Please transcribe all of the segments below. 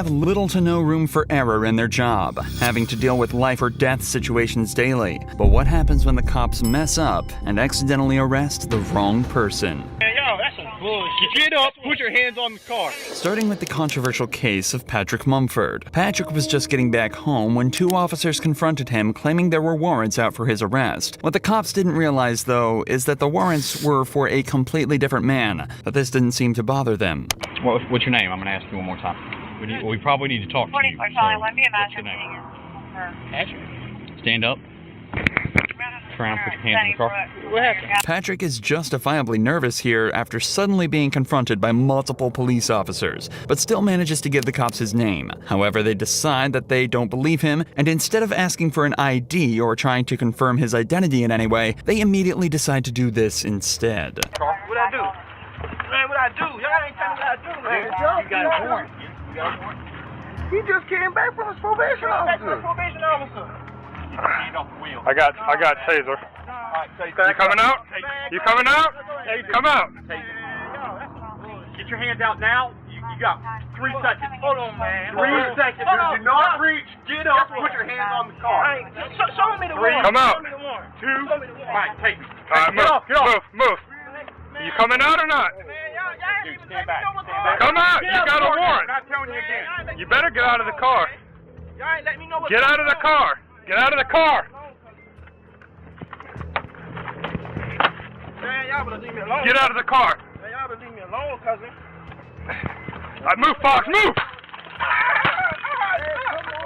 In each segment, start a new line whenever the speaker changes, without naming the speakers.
have little to no room for error in their job, having to deal with life or death situations daily. But what happens when the cops mess up and accidentally arrest the wrong person?
Yo, that's some bullshit. Get up, put your hands on the car.
Starting with the controversial case of Patrick Mumford. Patrick was just getting back home when two officers confronted him claiming there were warrants out for his arrest. What the cops didn't realize, though, is that the warrants were for a completely different man, but this didn't seem to bother them.
What's your name? I'm going to ask you one more time. We probably need to talk to you. What's your name? Patrick. Stand up. Turn around, put your hands in the car.
What happened?
Patrick is justifiably nervous here after suddenly being confronted by multiple police officers, but still manages to give the cops his name. However, they decide that they don't believe him, and instead of asking for an ID or trying to confirm his identity in any way, they immediately decide to do this instead.
What I do? Man, what I do? Y'all ain't telling me what I do, man.
You got a warrant. You got a warrant?
He just came back from his probation officer.
I got taser. You coming out? You coming out? Hey, come out.
Get your hands out now. You got 3 seconds.
Hold on, man.
3 seconds.
Do not reach. Get up. Put your hands on the car. Show me the warrant.
Come out.
2.
All right, take it.
All right, move. You coming out or not?
Dude, stand back.
Come out. You got a warrant.
I'm not telling you again.
You better get out of the car.
Y'all ain't let me know what.
Get out of the car. Get out of the car.
Man, y'all better leave me alone.
Get out of the car.
Man, y'all better leave me alone, cousin.
Move, Fox, move.
Come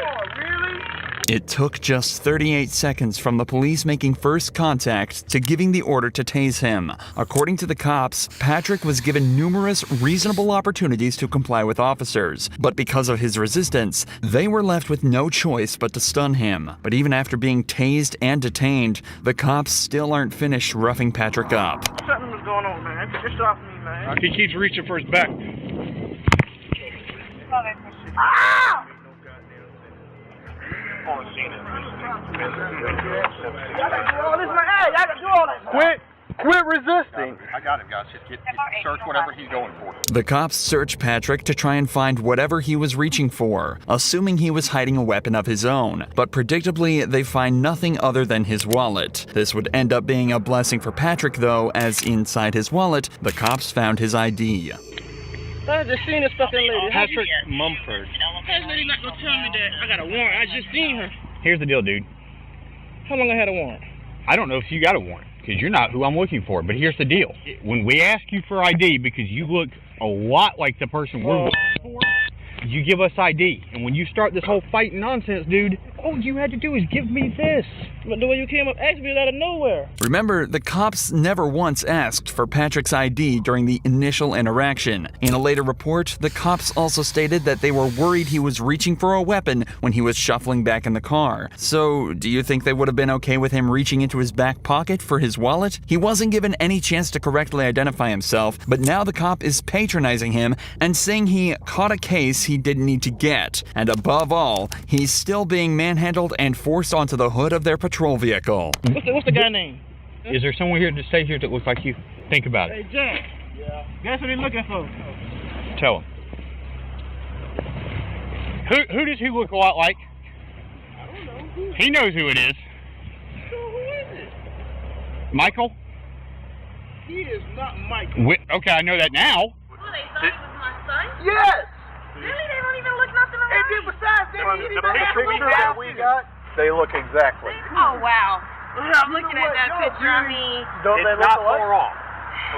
on, really?
It took just 38 seconds from the police making first contact to giving the order to tase him. According to the cops, Patrick was given numerous reasonable opportunities to comply with officers, but because of his resistance, they were left with no choice but to stun him. But even after being tased and detained, the cops still aren't finished roughing Patrick up.
Something was going on, man. Just off me, man.
He keeps reaching for his back.
Ah!
Quit resisting.
I got him, guys. Just search whatever he's going for.
The cops search Patrick to try and find whatever he was reaching for, assuming he was hiding a weapon of his own. But predictably, they find nothing other than his wallet. This would end up being a blessing for Patrick, though, as inside his wallet, the cops found his ID.
I just seen this fucking lady.
Patrick Mumford.
This lady not gonna tell me that I got a warrant. I just seen her.
Here's the deal, dude.
How long I had a warrant?
I don't know if you got a warrant, because you're not who I'm looking for. But here's the deal. When we ask you for ID, because you look a lot like the person we're looking for, you give us ID. And when you start this whole fighting nonsense, dude, all you had to do is give me this.
But the way you came up asked me out of nowhere.
Remember, the cops never once asked for Patrick's ID during the initial interaction. In a later report, the cops also stated that they were worried he was reaching for a weapon when he was shuffling back in the car. So, do you think they would have been okay with him reaching into his back pocket for his wallet? He wasn't given any chance to correctly identify himself, but now the cop is patronizing him and saying he caught a case he didn't need to get. And above all, he's still being manhandled and forced onto the hood of their patrol vehicle.
What's the guy name?
Is there someone here to stay here that looks like you? Think about it.
Hey, Jack. Yeah. Guess what he's looking for?
Tell him. Who does he look a lot like?
I don't know.
He knows who it is.
So who is it?
Michael?
He is not Michael.
Okay, I know that now.
Oh, they thought it was my son?
Yes!
Really? They don't even look nothing alike?
And then besides, they didn't even have
picture that we got, they look exactly.
Oh, wow. I'm looking at that picture. I mean,
Don't they look alike?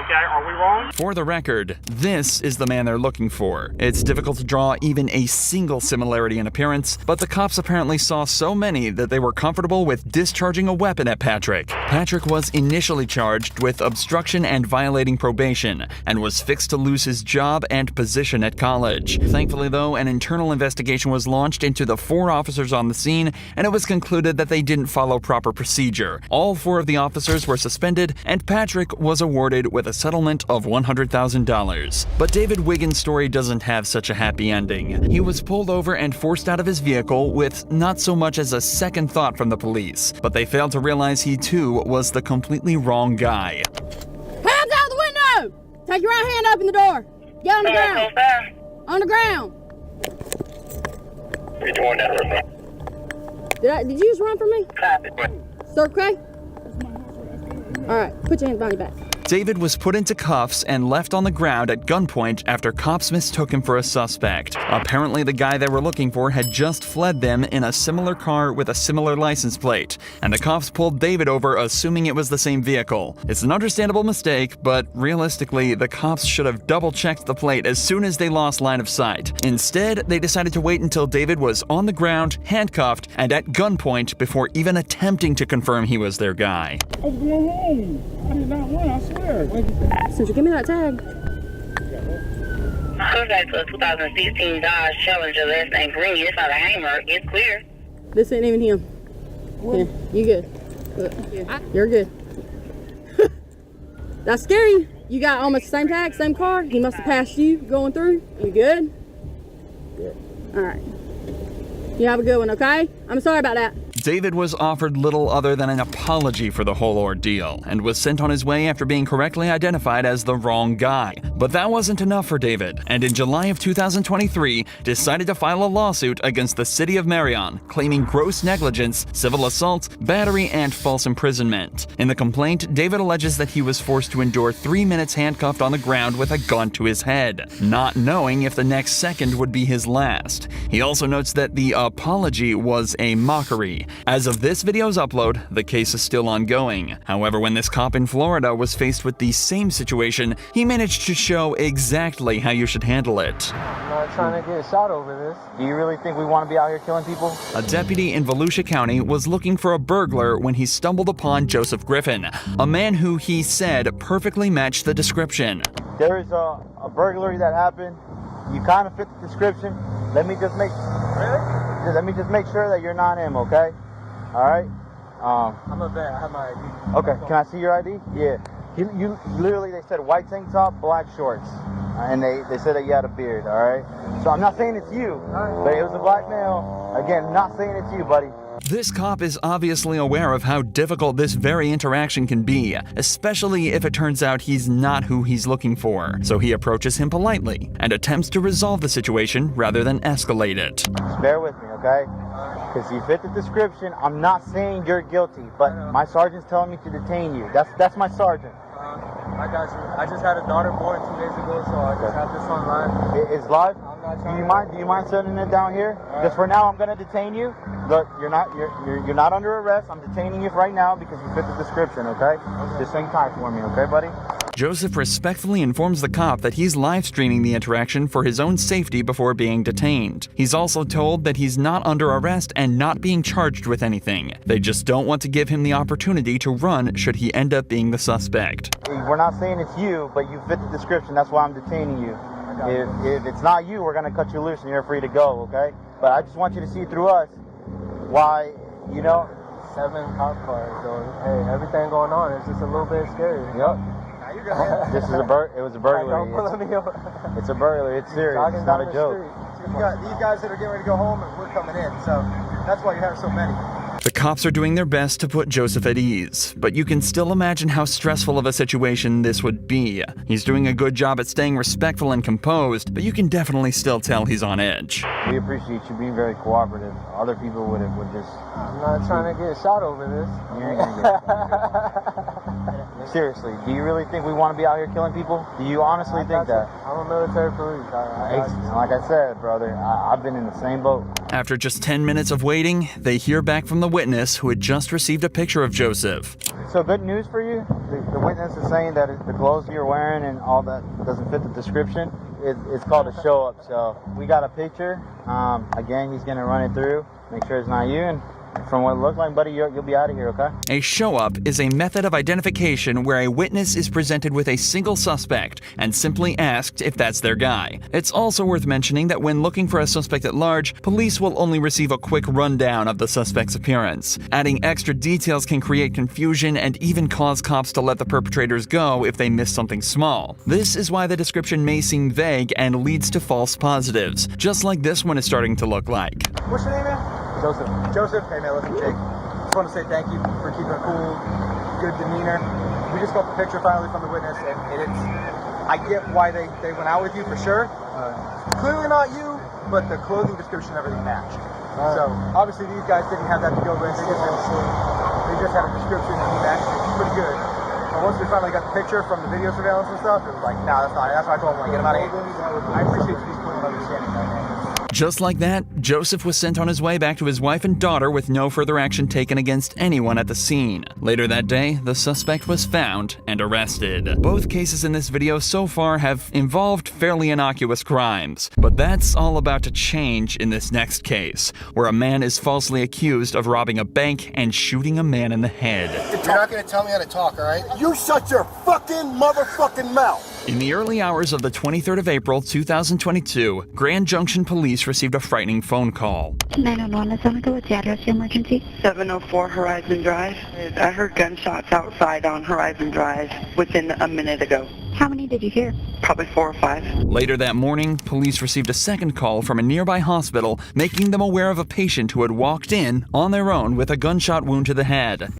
Okay, are we wrong?
For the record, this is the man they're looking for. It's difficult to draw even a single similarity in appearance, but the cops apparently saw so many that they were comfortable with discharging a weapon at Patrick. Patrick was initially charged with obstruction and violating probation, and was fixed to lose his job and position at college. Thankfully, though, an internal investigation was launched into the 4 officers on the scene, and it was concluded that they didn't follow proper procedure. All 4 of the officers were suspended, and Patrick was awarded with a settlement of $100,000. But David Wiggins' story doesn't have such a happy ending. He was pulled over and forced out of his vehicle with not so much as a second thought from the police, but they failed to realize he too was the completely wrong guy.
Hands out the window! Take your right hand, open the door. Get on the ground. On the ground. Did you just run from me? Sir, okay? All right, put your hands behind your back.
David was put into cuffs and left on the ground at gunpoint after cops mistook him for a suspect. Apparently, the guy they were looking for had just fled them in a similar car with a similar license plate, and the cops pulled David over assuming it was the same vehicle. It's an understandable mistake, but realistically, the cops should have double-checked the plate as soon as they lost line of sight. Instead, they decided to wait until David was on the ground, handcuffed, and at gunpoint before even attempting to confirm he was their guy.
I was going home. I did not run, I swear.
Since you give me that tag.
Contact to a 2016 Dodge Challenger, last name Green. It's not a hanger. It's clear.
This ain't even him. Yeah, you good. You're good. That's scary. You got almost the same tag, same car. He must have passed you going through. You good? Good. All right. You have a good one, okay? I'm sorry about that.
David was offered little other than an apology for the whole ordeal and was sent on his way after being correctly identified as the wrong guy. But that wasn't enough for David, and in July of 2023, decided to file a lawsuit against the city of Marion, claiming gross negligence, civil assault, battery, and false imprisonment. In the complaint, David alleges that he was forced to endure 3 minutes handcuffed on the ground with a gun to his head, not knowing if the next second would be his last. He also notes that the apology was a mockery. As of this video's upload, the case is still ongoing. However, when this cop in Florida was faced with the same situation, he managed to show exactly how you should handle it.
I'm not trying to get shot over this. Do you really think we want to be out here killing people?
A deputy in Volusia County was looking for a burglar when he stumbled upon Joseph Griffin, a man who he said perfectly matched the description.
There is a burglary that happened. You kind of fit the description. Let me just make sure that you're not him, okay? All right.
I'm a vet. I have my ID.
Okay. Can I see your ID? Yeah. You literally, they said white tank top, black shorts, and they said that you had a beard. All right. So I'm not saying it's you, but it was a black male. Again, not saying it's you, buddy.
This cop is obviously aware of how difficult this very interaction can be, especially if it turns out he's not who he's looking for. So he approaches him politely and attempts to resolve the situation rather than escalate it.
Just bear with me, okay? Because you fit the description. I'm not saying you're guilty, but my sergeant's telling me to detain you. That's my sergeant.
I got you. I just had a daughter born 2 days ago, so I just have this online.
It's live?
I'm not trying
Do you mind setting it down here? Just for now, I'm gonna detain you. Look, you're not under arrest. I'm detaining you right now because you fit the description, okay? Just hang tight for me, okay, buddy?
Joseph respectfully informs the cop that he's live streaming the interaction for his own safety before being detained. He's also told that he's not under arrest and not being charged with anything. They just don't want to give him the opportunity to run should he end up being the suspect.
We're not saying it's you, but you fit the description. That's why I'm detaining you. If it's not you, we're gonna cut you loose and you're free to go, okay? But I just want you to see through us why,
7 cop cars, so hey, everything going on. It's just a little bit scary.
Yep. This is it was a burglary. It's a burglary. It's serious. It's not a joke.
You got these guys that are getting ready to go home, and we're coming in, so that's why you have so many.
The cops are doing their best to put Joseph at ease, but you can still imagine how stressful of a situation this would be. He's doing a good job at staying respectful and composed, but you can definitely still tell he's on edge.
We appreciate you being very cooperative. Other people would just...
I'm not trying to get shot over this.
You ain't gonna get shot. Seriously, do you really think we want to be out here killing people? Do you honestly think that?
I'm a military police.
Like I said, brother, I've been in the same boat.
After just 10 minutes of waiting, they hear back from the witness who had just received a picture of Joseph.
So good news for you. The witness is saying that the clothes you're wearing and all that doesn't fit the description. It's called a show up. So we got a picture. Again, he's gonna run it through, make sure it's not you, and from what it looks like, buddy, you'll be out of here, okay?
A show-up is a method of identification where a witness is presented with a single suspect and simply asked if that's their guy. It's also worth mentioning that when looking for a suspect at large, police will only receive a quick rundown of the suspect's appearance. Adding extra details can create confusion and even cause cops to let the perpetrators go if they miss something small. This is why the description may seem vague and leads to false positives, just like this one is starting to look like.
What's your name, man? Joseph. Hey, man, listen, Jake. Just want to say thank you for keeping a cool, good demeanor. We just got the picture finally from the witness, and
I get why they went out with you for sure. Clearly not you, but the clothing description, everything matched. So obviously these guys didn't have that to go with. They just had a description and he matched it. It's pretty good. But once we finally got the picture from the video surveillance and stuff, it was like, nah, that's not it. That's why I told him, like, get him out of here. I appreciate you just putting an understanding on that.
Just like that, Joseph was sent on his way back to his wife and daughter with no further action taken against anyone at the scene. Later that day, the suspect was found and arrested. Both cases in this video so far have involved fairly innocuous crimes, but that's all about to change in this next case, where a man is falsely accused of robbing a bank and shooting a man in the head.
You're not going to tell me how to talk, all right? You shut your fucking motherfucking mouth!
In the early hours of the 23rd of April, 2022, Grand Junction Police received a frightening phone call.
911, is that what's the address of your emergency?
704 Horizon Drive. I heard gunshots outside on Horizon Drive within a minute ago.
How many did you hear?
Probably 4 or 5.
Later that morning, police received a second call from a nearby hospital, making them aware of a patient who had walked in on their own with a gunshot wound to the head.